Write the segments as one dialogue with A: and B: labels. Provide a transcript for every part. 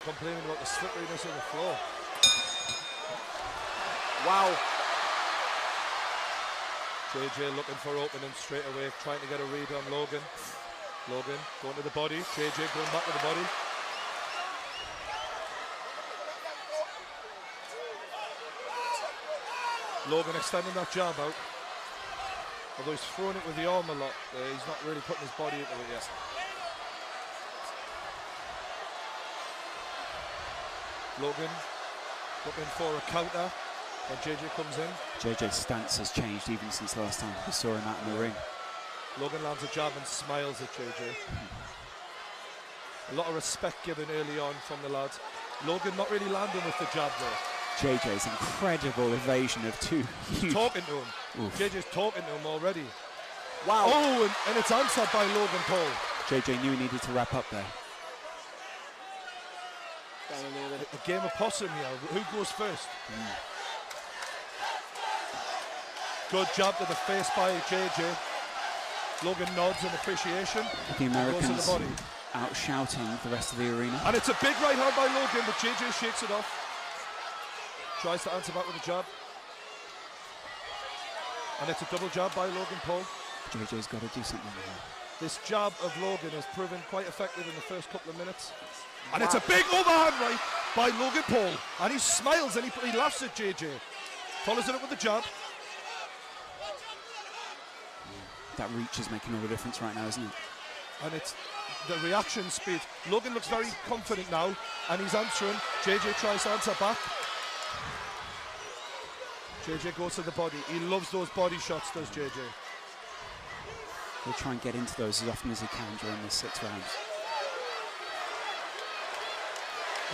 A: Complaining about the slipperiness of the floor.
B: Wow.
A: JJ looking for opening straight away, trying to get a read on Logan. Logan going to the body, JJ going back to the body. Logan extending that jab out. Although he's throwing it with the arm a lot, he's not really putting his body into it yet. Logan looking for a counter when JJ comes in.
C: JJ's stance has changed even since the last time we saw him out in the ring.
A: Logan lands a jab and smiles at JJ. A lot of respect given early on from the lads. Logan not really landing with the jab though.
C: JJ's incredible evasion of two huge...
A: Talking to him.
C: Oof.
A: JJ's talking to him already.
B: Wow.
A: Oh, and it's answered by Logan Paul.
C: JJ knew he needed to wrap up there.
A: A game of possum here. Who goes first? Good jab to the face by JJ. Logan nods in appreciation.
C: The Americans
A: goes to the body.
C: out shouting the rest of the arena.
A: And it's a big right hand by Logan, but JJ shakes it off. Tries to answer back with a jab. And it's a double jab by Logan Paul.
C: JJ's got to do something here.
A: This jab of Logan has proven quite effective in the first couple of minutes. And it's a big overhand right by Logan Paul. And he smiles and he laughs at JJ. Follows it up with the jab.
C: That reach is making all the difference right now, isn't it?
A: And it's the reaction speed. Logan looks very confident now, and he's answering. JJ tries to answer back. JJ goes to the body. He loves those body shots, does JJ.
C: He'll try and get into those as often as he can during the 6 rounds.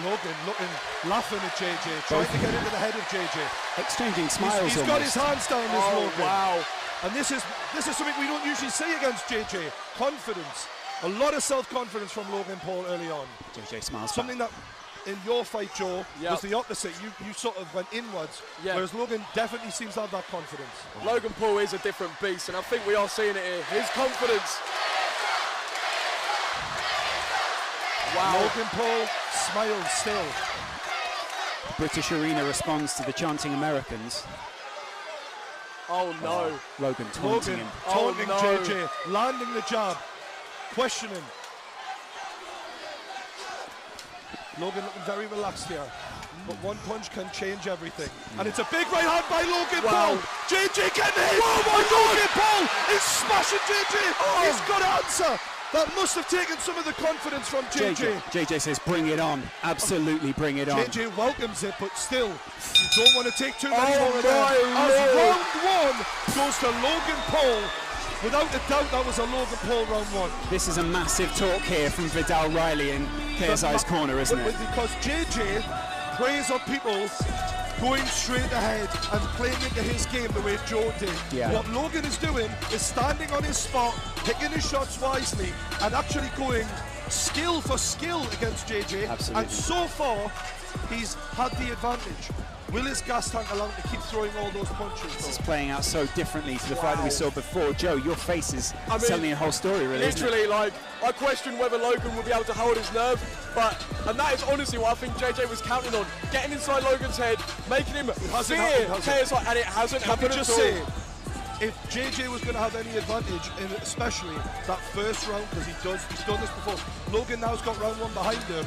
A: Logan looking, laughing at JJ, trying to get into the head of JJ.
C: Exchanging smiles.
A: He's got his hands down, this Logan.
B: Wow.
A: And this is something we don't usually see against JJ. Confidence. A lot of self-confidence from Logan Paul early on.
C: JJ smiles.
A: Something that in your fight, Joe, was the opposite. You sort of went inwards, whereas Logan definitely seems to have that confidence.
B: Logan Paul is a different beast, and I think we are seeing it here. His confidence. Wow.
A: Logan Paul smiles still.
C: The British arena responds to the chanting Americans.
B: Oh no.
C: Logan taunting him.
A: Taunting
B: no.
A: JJ, landing the jab, questioning. Logan looking very relaxed here, but one punch can change everything. And it's a big right hand by Logan Paul. JJ getting hit. Oh my Logan Paul is smashing JJ. He's got to answer. That must have taken some of the confidence from JJ.
C: JJ says, bring it on. Absolutely bring it on.
A: JJ welcomes it, but still, you don't want to take too many more of
B: my
A: that. As round 1 goes to Logan Paul. Without a doubt, that was a Logan Paul round 1.
C: This is a massive talk here from Vidal Riley in KSI's corner, isn't it?
A: Because JJ preys on people going straight ahead and playing into his game the way Joe did.
C: Yeah. What
A: Logan is doing is standing on his spot, picking his shots wisely, and actually going skill for skill against JJ.
C: Absolutely.
A: And so far, he's had the advantage. Will his gas tank allow him to keep throwing all those punches?
C: This is playing out so differently to the fight that we saw before. Joe, your face is telling a whole story, really.
B: Literally, like, I question whether Logan will be able to hold his nerve, and that is honestly what I think JJ was counting on. Getting inside Logan's head, making him fear KSI, and it hasn't happened at all.
A: If JJ was going to have any advantage, in especially that first round, because he's done this before, Logan now's got round 1 behind him.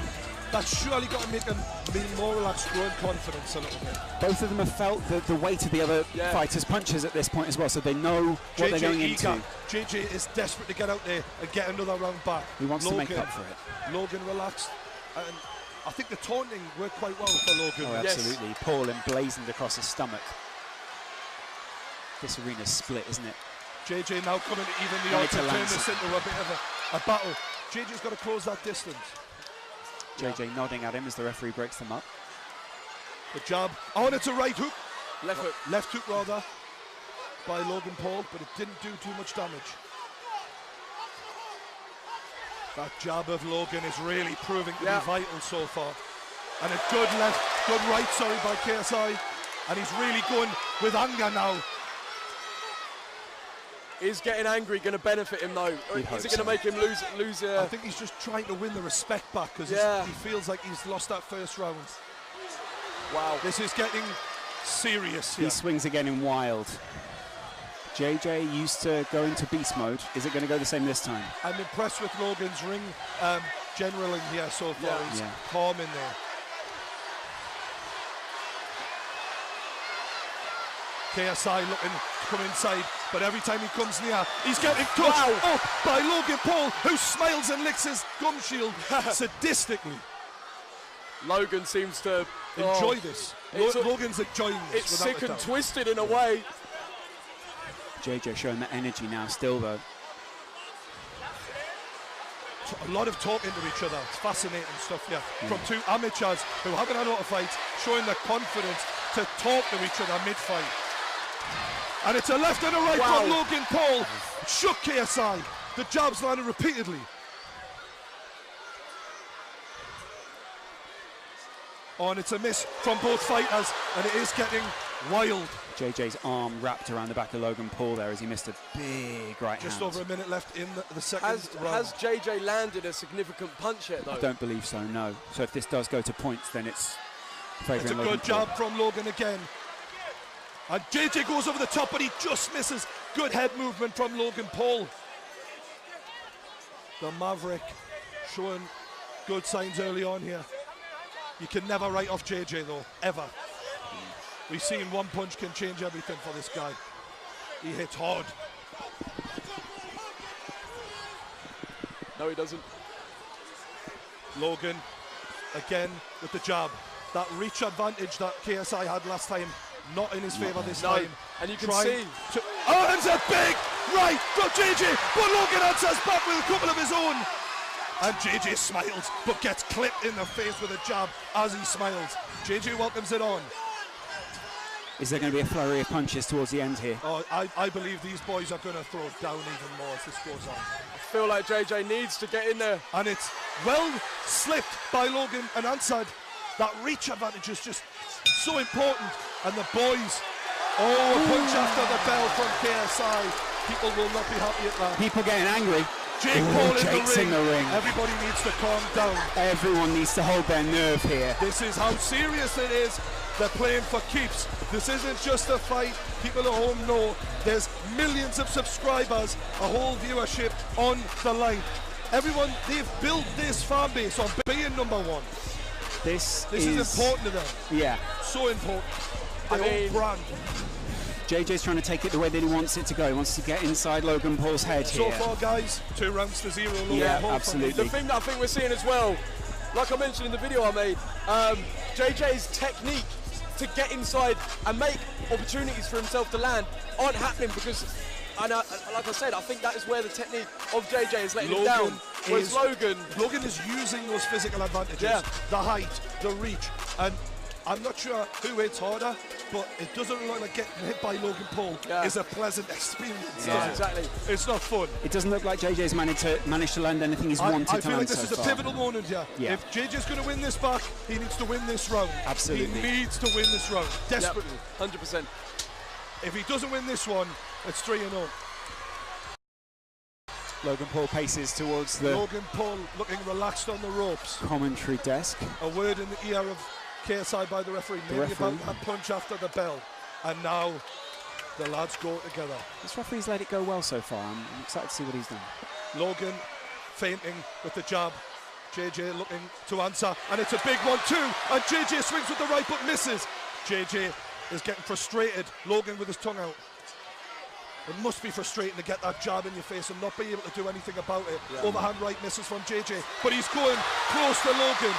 A: That's surely got to make him be more relaxed, growing confidence a little bit.
C: Both of them have felt the weight of the other fighters' punches at this point as well, so they know what they're going into.
A: JJ is desperate to get out there and get another round back.
C: He wants to make up for it.
A: Logan relaxed, and I think the taunting worked quite well for Logan.
C: Oh, absolutely. Yes. Paul emblazoned across his stomach. This arena's split, isn't it?
A: JJ now coming to even the odds and turn this into a bit of a battle. JJ's got to close that distance.
C: JJ nodding at him as the referee breaks them up.
A: The jab. Oh, and it's a right hook.
B: Left hook.
A: Left hook, rather, by Logan Paul, but it didn't do too much damage. That jab of Logan is really proving to be vital so far. And a good right, by KSI. And he's really going with anger now.
B: Is getting angry going to benefit him though? Or is it going to make him lose?
A: I think he's just trying to win the respect back because he feels like he's lost that first round.
B: Wow.
A: This is getting serious here.
C: He swings again in wild. JJ used to go into beast mode. Is it going to go the same this time?
A: I'm impressed with Logan's ring generaling here so far. He's calm in there. KSI looking to come inside, but every time he comes near, he's getting touched up by Logan Paul, who smiles and licks his gum shield sadistically.
B: Logan seems to
A: enjoy this. Logan's enjoying this.
B: It's sick and twisted in a way.
C: JJ showing that energy now still though.
A: A lot of talking to each other. It's fascinating stuff here. From two amateurs who haven't had a lot of fights, showing the confidence to talk to each other mid-fight. And it's a left and a right from Logan Paul. Shook KSI. The jabs landed repeatedly. Oh, and it's a miss from both fighters, and it is getting wild.
C: JJ's arm wrapped around the back of Logan Paul there as he missed a big right hand.
A: Just over a minute left in the second round.
B: Has JJ landed a significant punch yet, though?
C: I don't believe so, no. So if this does go to points, then it's favouring Logan Paul.
A: It's a good jab from Logan again. And JJ goes over the top, but he just misses. Good head movement from Logan Paul. The Maverick showing good signs early on here. You can never write off JJ though, ever. We've seen one punch can change everything for this guy. He hits hard.
B: No, he doesn't.
A: Logan, again with the jab. That reach advantage that KSI had last time, not in his favour this time.
B: And you can see.
A: And it's a big right from JJ, but Logan answers back with a couple of his own. And JJ smiles, but gets clipped in the face with a jab as he smiles. JJ welcomes it on.
C: Is there going to be a flurry of punches towards the end here?
A: Oh, I believe these boys are going to throw down even more as this goes on.
B: I feel like JJ needs to get in there.
A: And it's well slipped by Logan and answered. That reach advantage is just so important. And the boys, a punch after the bell from KSI. People will not be happy at that.
C: People getting angry.
A: Jake Paul
C: Jake's in the ring.
A: Everybody needs to calm down.
C: Everyone needs to hold their nerve here.
A: This is how serious it is. They're playing for keeps. This isn't just a fight. People at home know there's millions of subscribers, a whole viewership on the line. Everyone, they've built this fan base on being number one.
C: This
A: is important to them.
C: Yeah.
A: So important. Their own brand.
C: JJ's trying to take it the way that he wants it to go. He wants to get inside Logan Paul's head here.
A: So far, guys, 2 rounds to 0. Logan Paul
C: absolutely.
B: The thing that I think we're seeing as well, like I mentioned in the video I made, JJ's technique to get inside and make opportunities for himself to land aren't happening because, like I said, I think that is where the technique of JJ is letting him down. Whereas Logan
A: is using those physical advantages, the height, the reach, and I'm not sure who hits harder, but it doesn't look like getting hit by Logan Paul is a pleasant experience.
B: Yeah, exactly.
A: It's not fun.
C: It doesn't look like JJ's managed to land anything he's wanted to land so far.
A: I feel like this is a pivotal moment here.
C: Yeah.
A: If JJ's going to win this back, he needs to win this round.
C: Absolutely.
A: He needs to win this round, desperately.
B: 100%.
A: If he doesn't win this one, it's 3-0.
C: Logan Paul paces towards the
A: Logan Paul looking relaxed on the ropes.
C: Commentary desk.
A: A word in the ear of KSI by the referee, maybe about that punch after the bell. And now the lads go together.
C: This referee's let it go well so far. I'm excited to see what he's done.
A: Logan feinting with the jab. JJ looking to answer, and it's a big 1-2, and JJ swings with the right but misses. JJ is getting frustrated. Logan with his tongue out. It must be frustrating to get that jab in your face and not be able to do anything about it. Yeah. Overhand right misses from JJ, but he's going close to Logan.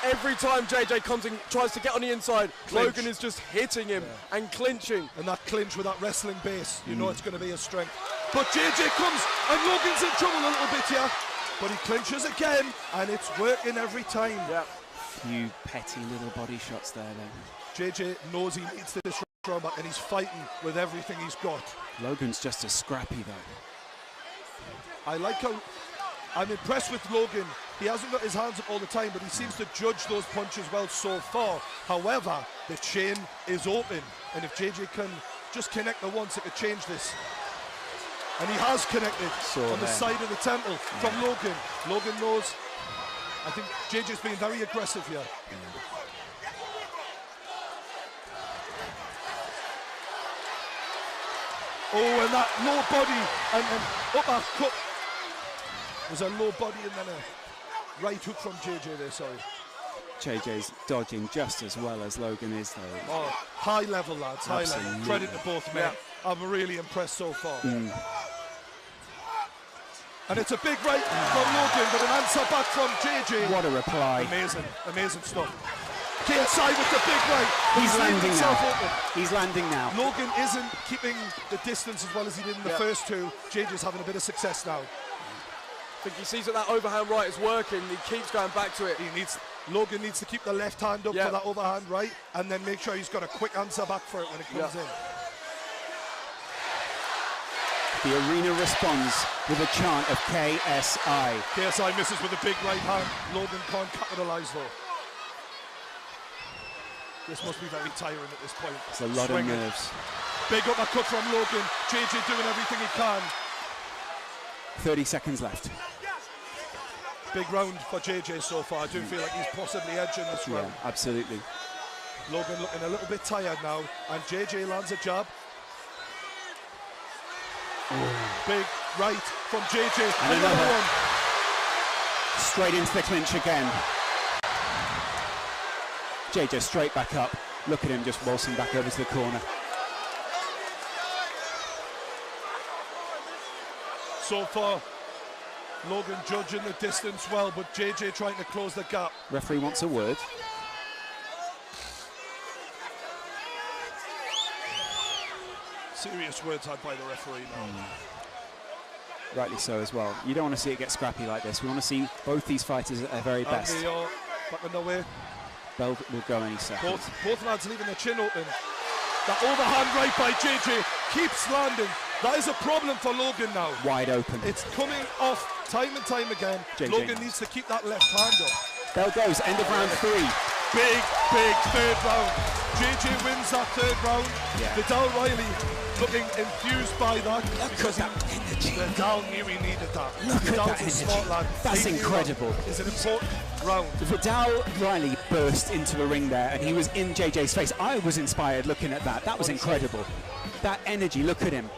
B: Every time JJ comes and tries to get on the inside, Logan is just hitting him and clinching.
A: And that clinch with that wrestling base, you know it's going to be a strength. But JJ comes, and Logan's in trouble a little bit here. But he clinches again, and it's working every time.
B: Yeah.
C: Few petty little body shots there then.
A: JJ knows he needs to disrupt back, and he's fighting with everything he's got.
C: Logan's just as scrappy though.
A: I like how I'm impressed with Logan. He hasn't got his hands up all the time, but he seems to judge those punches well so far. However, the chain is open, and if JJ can just connect the once, it could change this. And he has connected on the side of the temple from Logan. Logan knows. I think JJ's being very aggressive here. Oh, and that low body and uppercut was a low body and then a right hook from JJ there, sorry.
C: JJ's dodging just as well as Logan is, though.
A: Oh, high level, lads, high level. Credit to both men. I'm really impressed so far. And it's a big right from Logan, but an answer back from JJ.
C: What a reply.
A: Amazing, amazing stuff. KSI with the big right.
C: He's landing now.
A: Open.
C: He's landing now.
A: Logan isn't keeping the distance as well as he did in the first two. JJ's having a bit of success now.
B: I think he sees that overhand right is working. He keeps going back to it.
A: Logan needs to keep the left hand up for that overhand right, and then make sure he's got a quick answer back for it when it comes in.
C: The arena responds with a chant of KSI.
A: KSI misses with a big right hand. Logan can't capitalise though. This must be very tiring at this point.
C: It's a lot of nerves.
A: Big uppercut from Logan. JJ doing everything he can.
C: 30 seconds left.
A: Big round for JJ so far. I do feel like he's possibly edging this round.
C: Yeah, absolutely.
A: Logan looking a little bit tired now, and JJ lands a jab. Big right from JJ.
C: And another one. Straight into the clinch again. JJ straight back up. Look at him just waltzing back over to the corner.
A: So far, Logan judging the distance well, but JJ trying to close the gap.
C: Referee wants a word.
A: Serious words had by the referee now.
C: Rightly so as well. You don't want to see it get scrappy like this. We want to see both these fighters at their very best.
A: And they are back on their way.
C: Bell will go any second.
A: Both lads leaving their chin open. That overhand right by JJ keeps landing. That is a problem for Logan now.
C: Wide open.
A: It's coming off time and time again.
C: JJ
A: Logan needs to keep that left hand up.
C: Bell goes, end of round 3.
A: Big third round. JJ wins that third round. Vidal Riley looking enthused by that. Because Vidal knew he needed that. Vidal's a smart lad.
C: That's incredible.
A: It's an important round.
C: Vidal Riley burst into a ring there and he was in JJ's face. I was inspired looking at that. That was incredible. That energy, look at him.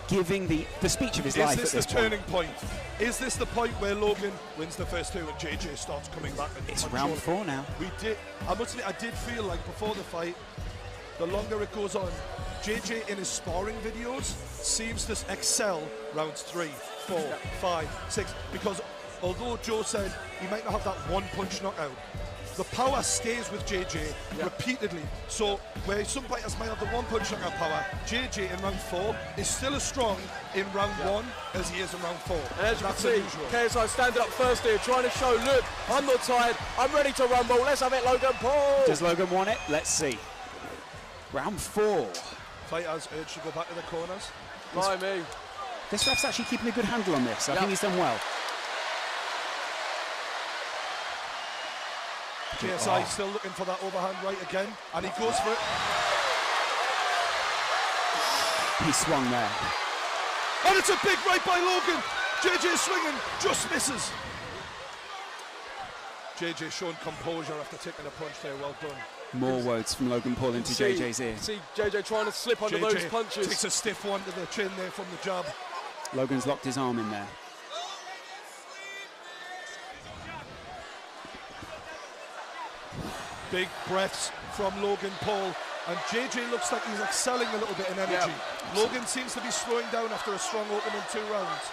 C: Giving the speech of his life at this point.
A: Is this the turning point? Is this the point where Logan wins the first two and JJ starts coming back? And
C: it's round 4 now.
A: I must admit, I did feel like before the fight, the longer it goes on, JJ in his sparring videos seems to excel rounds 3, 4, 5, 6, because although Joe said he might not have that one punch knockout, the power stays with JJ repeatedly. So where some fighters might have the one punch knockout power, JJ in round 4 is still as strong in round 1 as he is in round 4.
B: And as you can see, KSI standing up first here, trying to show, look, I'm not tired, I'm ready to rumble, let's have it, Logan Paul!
C: Does Logan want it? Let's see. Round 4.
A: Fighters urged to go back to the corners.
B: By me.
C: This ref's actually keeping a good handle on this. I think he's done well.
A: KSI still looking for that overhand right again, and he goes for it.
C: He swung there.
A: And it's a big right by Logan. JJ swinging, just misses. JJ showing composure after taking a punch there, well done.
C: More words from Logan Paul into JJ's ear.
B: See JJ trying to slip under those punches.
A: Takes a stiff one to the chin there from the jab.
C: Logan's locked his arm in there.
A: Big breaths from Logan Paul, and JJ looks like he's excelling a little bit in energy. Logan seems to be slowing down after a strong opening 2 rounds.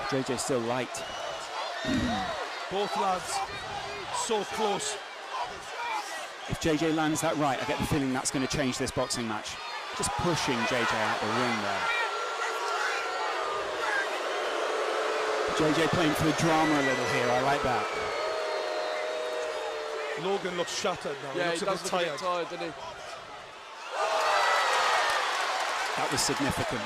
C: JJ's still light.
A: Both lads so close.
C: If JJ lands that right, I get the feeling that's going to change this boxing match. Just pushing JJ out the ring there. JJ playing for the drama a little here, I like that.
A: Logan looks shattered now.
B: Yeah,
A: he looks a bit tired,
B: doesn't he?
C: That was significant.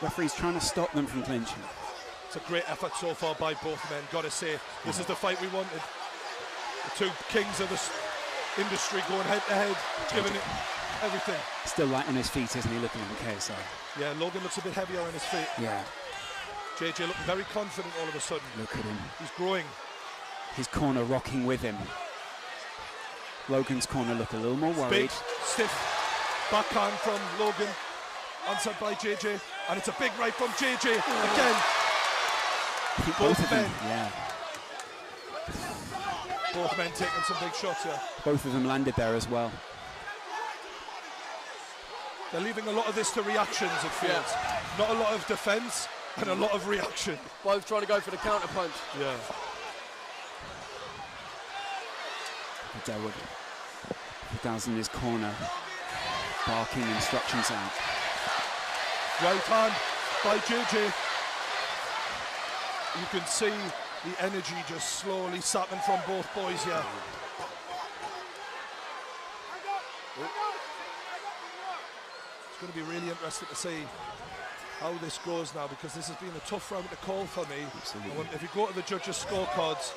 C: Referee's trying to stop them from clinching.
A: It's a great effort so far by both men, gotta say. This is the fight we wanted. The two kings of the industry going head to head, giving it everything.
C: Still light on his feet, isn't he, looking at the KSI?
A: Yeah, Logan looks a bit heavier on his feet.
C: Yeah.
A: JJ looking very confident all of a sudden.
C: Look at him.
A: He's growing.
C: His corner rocking with him. Logan's corner look a little more worried.
A: Big, stiff backhand from Logan, answered by JJ, and it's a big right from JJ again.
C: I think
A: Both
C: both of them,
A: men.
C: yeah.
A: Both men taking some big shots here.
C: Both of them landed there as well.
A: They're leaving a lot of this to reactions, it feels. Not a lot of defence and a lot of reaction.
B: Both trying to go for the counter punch.
A: Yeah.
C: Vidal's in his corner, barking instructions out.
A: Right hand by JJ. You can see the energy just slowly sapping from both boys here. It's going to be really interesting to see how this goes now, because this has been a tough round to call for me.
C: Absolutely.
A: If you go to the judges' scorecards,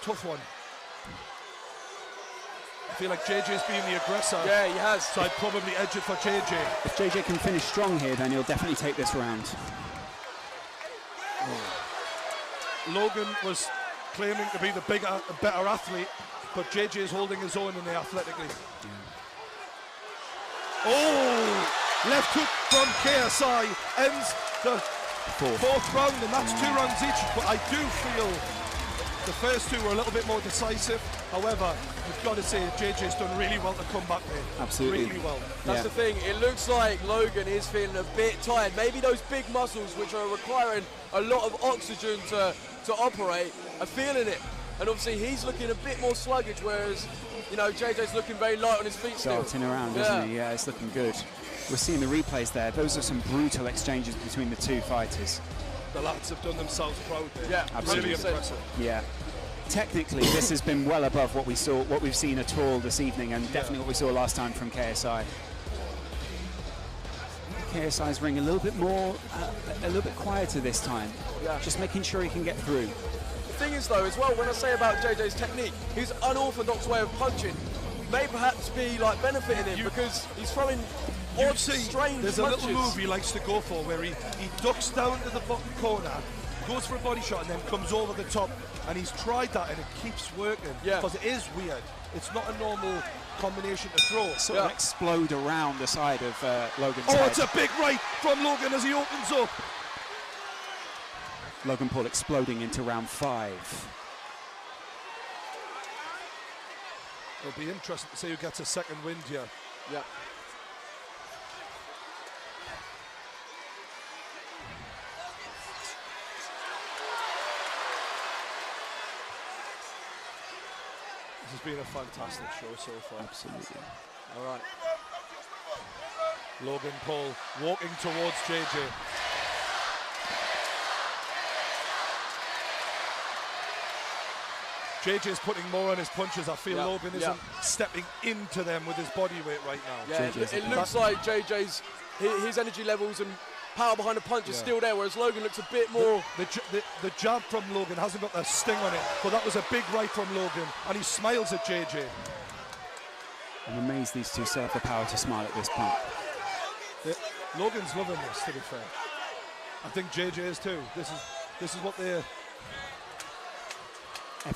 A: tough one. I feel like JJ's been the aggressor.
B: Yeah, he has.
A: So I'd probably edge it for JJ.
C: If JJ can finish strong here, then he'll definitely take this round.
A: Logan was claiming to be the bigger and better athlete, but JJ is holding his own in there athletically. Oh! Left hook from KSI ends the fourth round, and that's 2 rounds each. But I do feel the first 2 were a little bit more decisive. However, you've got to say JJ's done really well to come back there.
C: Absolutely.
A: Really well.
B: That's the thing. It looks like Logan is feeling a bit tired. Maybe those big muscles, which are requiring a lot of oxygen to operate, are feeling it. And obviously he's looking a bit more sluggish, whereas, you know, JJ's looking very light on his feet still.
C: Darting around, isn't he? Yeah, it's looking good. We're seeing the replays there. Those are some brutal exchanges between the 2 fighters.
A: The lads have done themselves proud there.
B: Yeah,
C: absolutely.
A: Really impressive.
C: Yeah. Technically, this has been well above what we've seen at all this evening, and definitely what we saw last time from KSI. KSI's ring a little bit more, a little bit quieter this time.
B: Yeah.
C: Just making sure he can get through.
B: The thing is, though, as well, when I say about JJ's technique, his unorthodox way of punching may perhaps be like benefiting him, because he's throwing odd, strange
A: there's
B: punches.
A: a little move he likes to go for where he ducks down to the bottom corner, goes for a body shot, and then comes over the top. And he's tried that, and it keeps working.
B: Yeah.
A: Because it is weird. It's not a normal combination to throw.
C: Sort of explode around the side of Logan's
A: Oh,
C: head.
A: it's a big right from Logan as he opens up.
C: Logan Paul exploding into round 5.
A: It'll be interesting to see who gets a second wind here.
B: Yeah.
A: This has been a fantastic show so far.
C: Absolutely.
A: All right. Logan Paul walking towards JJ. JJ's putting more on his punches. I feel Logan isn't stepping into them with his body weight right now.
B: Yeah, it looks like JJ's, his energy levels and power behind the punch is still there, whereas Logan looks a bit more...
A: The jab from Logan hasn't got that sting on it, but that was a big right from Logan, and he smiles at JJ.
C: I'm amazed these two still have the power to smile at this point.
A: Logan's loving this, to be fair. I think JJ is too. This is what they're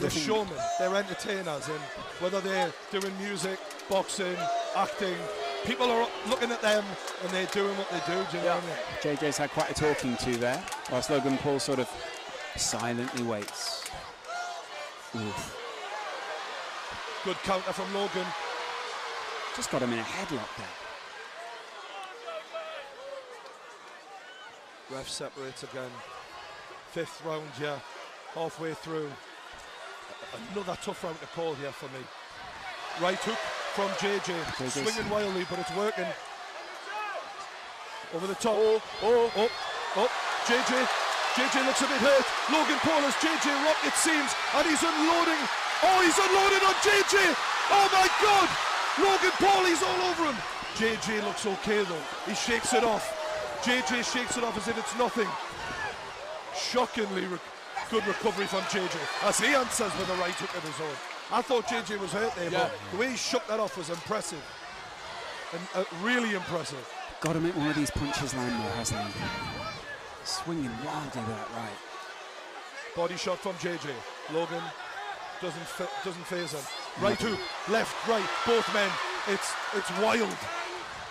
A: showmen, they're entertainers, and whether they're doing music, boxing, acting, people are looking at them and they're doing what they do. Do you know what I mean?
C: JJ's had quite a talking to there, whilst Logan Paul sort of silently waits. Oof.
A: Good counter from Logan.
C: Just got him in a headlock there.
A: Ref separates again. 5th round here, halfway through. Another tough round to call here for me. Right hook from JJ, swinging wildly, but it's working. Over the top. JJ looks a bit hurt. Logan Paul has JJ rocked, it seems, and he's unloading. Oh, he's unloading on JJ. Oh my God! Logan Paul, he's all over him. JJ looks okay though. He shakes it off. JJ shakes it off as if it's nothing. Shockingly good recovery from JJ as he answers with a right hook of his own. I thought JJ was hurt there, but the way he shook that off was impressive. And really impressive.
C: Got to make one of these punches land there, hasn't he? Swinging wildly with that right.
A: Body shot from JJ. Logan doesn't phase him. Right hook, left, right, both men. It's wild.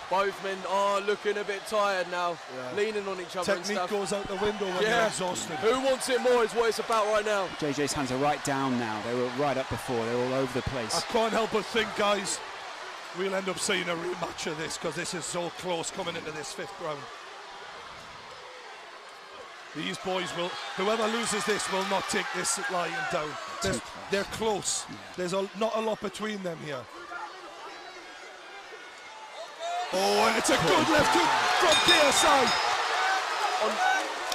B: Both men are looking a bit tired now, leaning on each other and
A: Technique
B: stuff.
A: goes out the window when they're exhausted.
B: Who wants it more is what it's about right now.
C: JJ's hands are right down now. They were right up before. They're all over the place.
A: I can't help but think, guys, we'll end up seeing a rematch of this because this is so close coming into this 5th round. These boys will, whoever loses this will not take this lying down. They're close. Yeah. There's not a lot between them here. Oh, and it's a good left hook from KSI.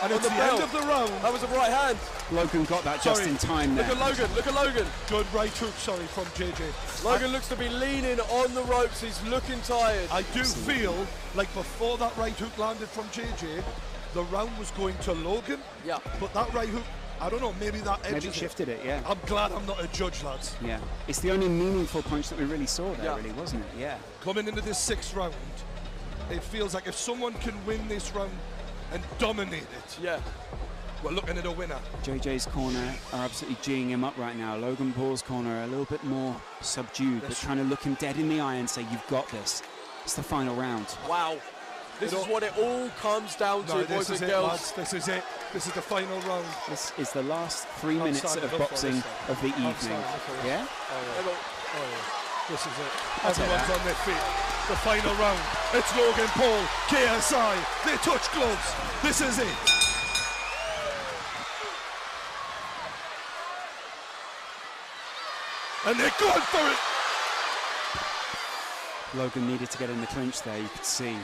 A: And it's the end of the round.
B: That was a right hand.
C: Logan got that just in time there.
B: Look at Logan.
A: Good right hook, from JJ.
B: Logan looks to be leaning on the ropes. He's looking tired.
A: I do feel like before that right hook landed from JJ, the round was going to Logan.
B: Yeah.
A: But that right hook, I don't know, maybe that edges
C: maybe shifted it, yeah.
A: I'm glad I'm not a judge, lads.
C: Yeah. It's the only meaningful punch that we really saw there, really, wasn't it? Yeah.
A: Coming into this 6th round, it feels like if someone can win this round and dominate it, we're looking at a winner.
C: JJ's corner are absolutely geeing him up right now. Logan Paul's corner a little bit more subdued, but trying to look him dead in the eye and say, you've got this. It's the final round.
B: Wow. This is what it all comes down to, boys and girls.
A: Lads. This is it. This is the final round.
C: This is the last 3 minutes of boxing of the evening. Yeah?
A: This is it. Everyone's on their feet. The final round. It's Logan Paul, KSI. They touch gloves. This is it. And they're going for it.
C: Logan needed to get in the clinch there. You could see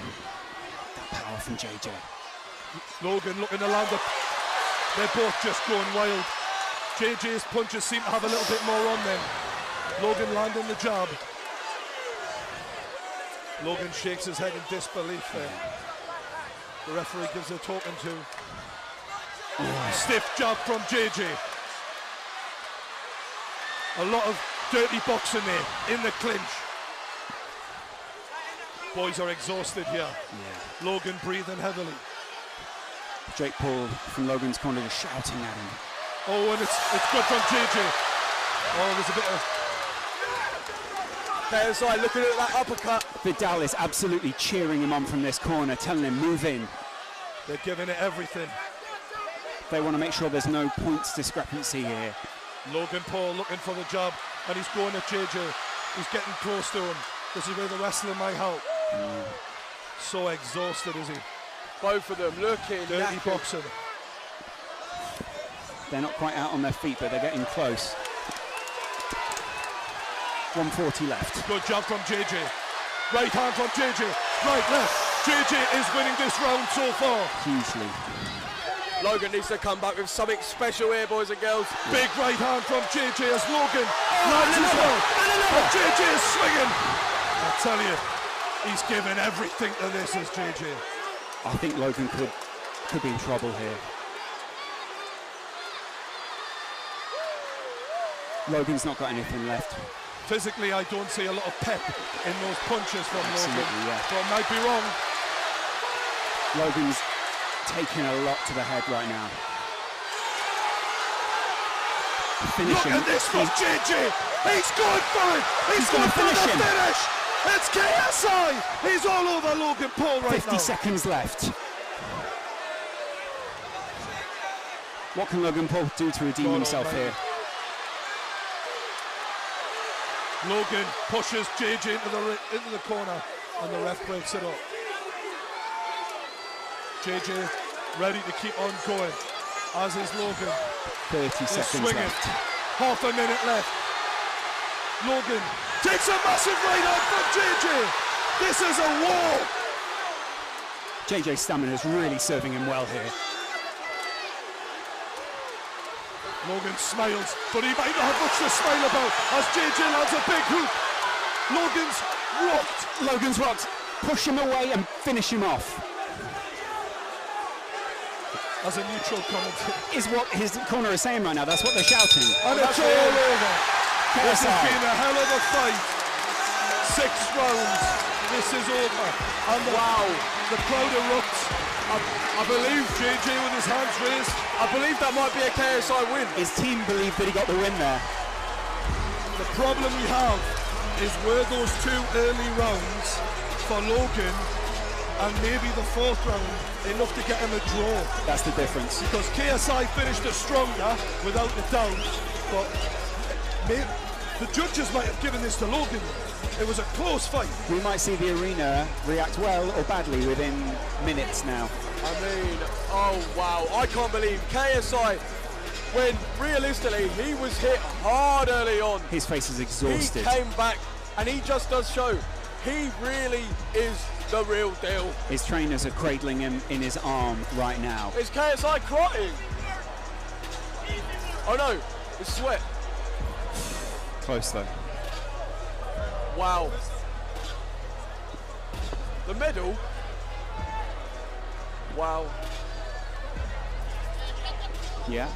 C: that power from JJ.
A: Logan looking to land up. They're both just going wild. JJ's punches seem to have a little bit more on them. Logan landing the jab. Logan shakes his head in disbelief there. The referee gives a talking to. Stiff jab from JJ. A lot of dirty boxing there in the clinch. Boys are exhausted here. Yeah. Logan breathing heavily.
C: Jake Paul from Logan's corner just shouting at him.
A: Oh, and it's good from JJ. Oh, there's a bit of...
B: KSI looking at that uppercut.
C: Vidal is absolutely cheering him on from this corner, telling him, move in.
A: They're giving it everything.
C: They want to make sure there's no points discrepancy here.
A: Logan Paul looking for the jab, and he's going at JJ. He's getting close to him. This is where the wrestler might help. So exhausted is he.
B: Both of them looking
A: dirty boxing.
C: They're not quite out on their feet, but they're getting close. 140 left.
A: Good job from JJ. Right hand from JJ. Right, left. JJ is winning this round so far.
C: Hugely.
B: Logan needs to come back with something special here, boys and girls.
A: Big right hand from JJ as Logan lands as well. But JJ is swinging. I tell you, he's giving everything to this as JJ.
C: I think Logan could be in trouble here. Logan's not got anything left.
A: Physically, I don't see a lot of pep in those punches from Logan.
C: Yeah.
A: So I might be wrong.
C: Logan's taking a lot to the head right now.
A: Look at this from JJ. He's going for it. He's going for the finish. It's KSI. He's all over Logan Paul right
C: 50
A: now.
C: 50 seconds left. What can Logan Paul do to redeem himself here?
A: Logan pushes JJ into the corner, and the ref breaks it up. JJ ready to keep on going, as is Logan.
C: 30 seconds left.
A: Half a minute left. Logan takes a massive right hand from JJ. This is a war.
C: JJ's stamina is really serving him well here.
A: Logan smiles, but he might not have much to smile about as JJ lands a big hook.
C: Logan's rocked. Push him away and finish him off.
A: As a neutral comment.
C: Is what his corner is saying right now. That's what they're shouting.
A: And it's all over. This has been a hell of a fight. 6 rounds. This is over. And the crowd erupts. I believe JJ with his hands raised.
B: I believe that might be a KSI win.
C: His team believed that he got the win there.
A: The problem we have is were those 2 early rounds for Logan and maybe the 4th round enough to get him a draw.
C: That's the difference.
A: Because KSI finished it stronger, without a doubt, but the judges might have given this to Logan. It was a close fight.
C: We might see the arena react well or badly within minutes now.
B: I mean, oh wow, I can't believe KSI, when realistically he was hit hard early on.
C: His face is exhausted.
B: He came back and he just does show he really is the real deal.
C: His trainers are cradling him in his arm right now.
B: Is KSI crying? Oh no, it's sweat.
C: Close though.
B: Wow. The medal? Wow.
C: Yeah.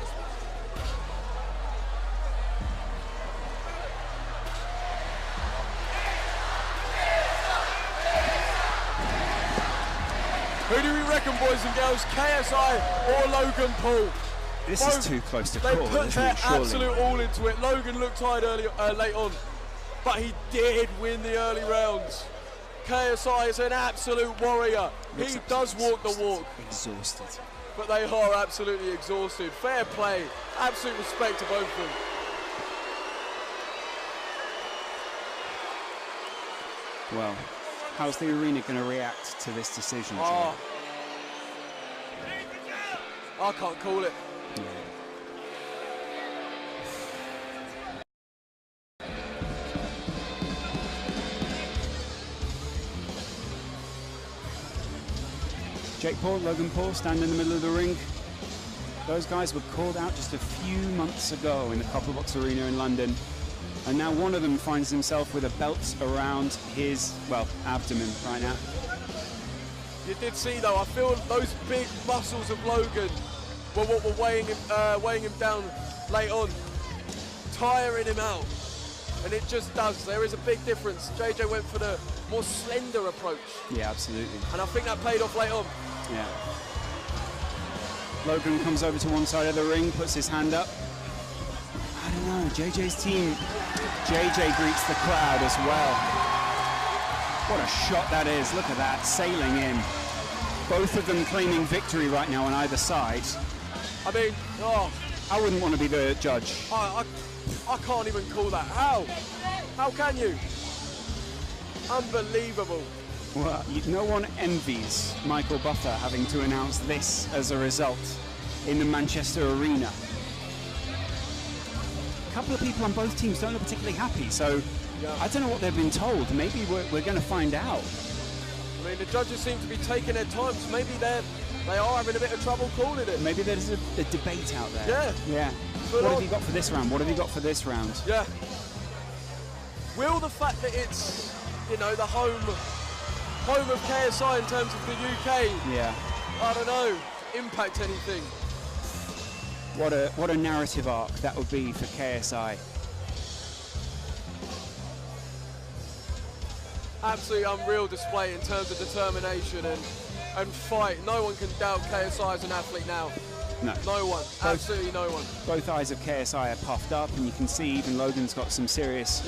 B: Who do we reckon, boys and girls? KSI or Logan Paul?
C: This is too close to
B: They
C: call,
B: put
C: isn't
B: their
C: it, surely?
B: absolute all into it. Logan looked tired late on, but he did win the early rounds. KSI is an absolute warrior. He does walk the walk.
C: Exhausted.
B: But they are absolutely exhausted. Fair play. Absolute respect to both of them.
C: Well, how's the arena going to react to this decision?
B: Oh. I can't call it.
C: Yeah. Jake Paul, Logan Paul stand in the middle of the ring. Those guys were called out just a few months ago in the Copper Box Arena in London. And now one of them finds himself with a belt around his, well, abdomen right now.
B: You did see though, I feel those big muscles of Logan were what were weighing him down late on, tiring him out. And it just does. There is a big difference. JJ went for the more slender approach.
C: Yeah, absolutely.
B: And I think that paid off late on.
C: Yeah. Logan comes over to one side of the ring, puts his hand up. I don't know, JJ's team. JJ greets the crowd as well. What a shot that is. Look at that, sailing in. Both of them claiming victory right now on either side.
B: I mean,
C: I wouldn't want to be the judge.
B: I can't even call that. How? How can you? Unbelievable.
C: Well, no one envies Michael Buffer having to announce this as a result in the Manchester Arena. A couple of people on both teams don't look particularly happy, so yeah. I don't know what they've been told. Maybe we're going to find out.
B: I mean, the judges seem to be taking their time, so maybe they are having a bit of trouble calling it.
C: Maybe there's a debate out there.
B: Yeah.
C: Yeah. What have you got for this round? What have you got for this round?
B: Yeah. Will the fact that it's, you know, the home of KSI in terms of the UK,
C: yeah,
B: I don't know, impact anything?
C: What a narrative arc that would be for KSI.
B: Absolutely unreal display in terms of determination and fight. No one can doubt KSI as an athlete now.
C: No.
B: No one. Absolutely no one.
C: Both eyes of KSI are puffed up, and you can see even Logan's got some serious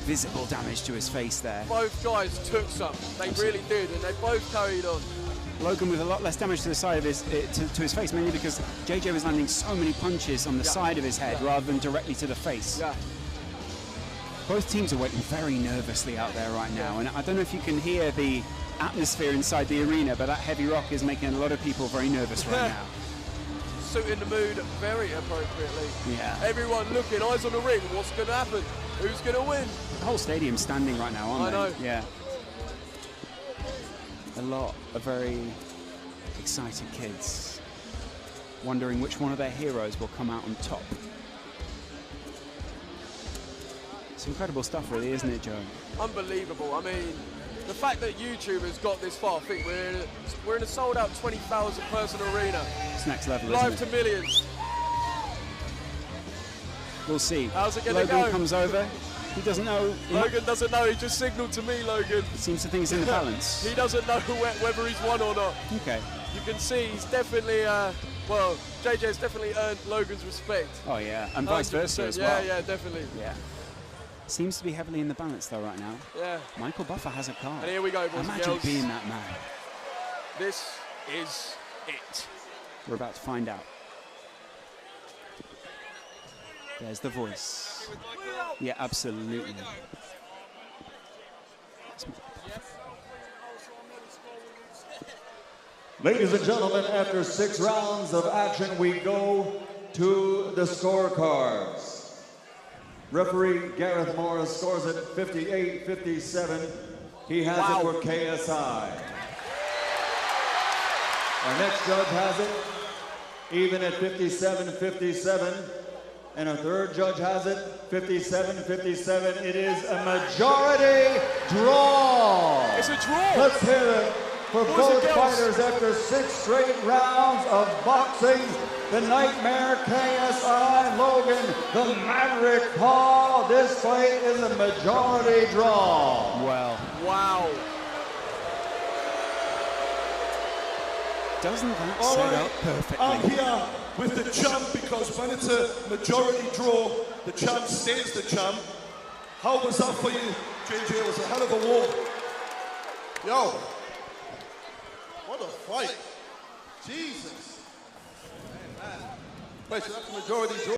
C: visible damage to his face there.
B: Both guys took some. They really did, and they both carried on.
C: Logan with a lot less damage to the side of his to his face, mainly because JJ was landing so many punches on the side of his head rather than directly to the face.
B: Yeah.
C: Both teams are waiting very nervously out there right now, and I don't know if you can hear the atmosphere inside the arena, but that heavy rock is making a lot of people very nervous right now.
B: Suiting the mood very appropriately.
C: Yeah.
B: Everyone looking, eyes on the ring. What's going to happen? Who's going to win?
C: The whole stadium's standing right now, aren't they?
B: I know.
C: Yeah. A lot of very excited kids wondering which one of their heroes will come out on top. It's incredible stuff, really, isn't it, Joe?
B: Unbelievable. I mean, the fact that YouTube has got this far, I think we're in a sold-out 20,000 person arena.
C: It's next level,
B: Live
C: isn't it?
B: to millions.
C: We'll see.
B: How's it going to
C: Logan
B: go?
C: comes over, He doesn't know.
B: Logan doesn't know. He just signalled to me, Logan.
C: Seems to think he's in the balance.
B: He doesn't know whether he's won or not.
C: Okay.
B: You can see he's definitely, well, JJ's definitely earned Logan's respect.
C: Oh yeah, and vice versa as well.
B: Yeah, definitely.
C: Yeah. Seems to be heavily in the balance though right now.
B: Yeah.
C: Michael Buffer has a card.
B: And here we go, boys and
C: Imagine
B: girls.
C: being that man.
B: This is it.
C: We're about to find out. There's the voice. Yeah, absolutely.
D: Ladies and gentlemen, after 6 rounds of action, we go to the scorecards. Referee Gareth Morris scores it 58-57. He has it for KSI. Our next judge has it even at 57-57. And our third judge has it 57-57. It is a majority draw.
B: It's a draw.
D: Let's hear it for both fighters after 6 straight rounds of boxing. The Nightmare KSI, Logan, the Maverick Paul. This fight is a majority draw.
C: Well.
B: Wow.
C: Doesn't that set up perfectly?
A: I'm here with the champ because when it's a majority draw, the champ stays the champ. How was that for you, JJ? It was a hell of a war.
E: Yo, what a fight. Jesus. Man. Wait, so that's a majority draw?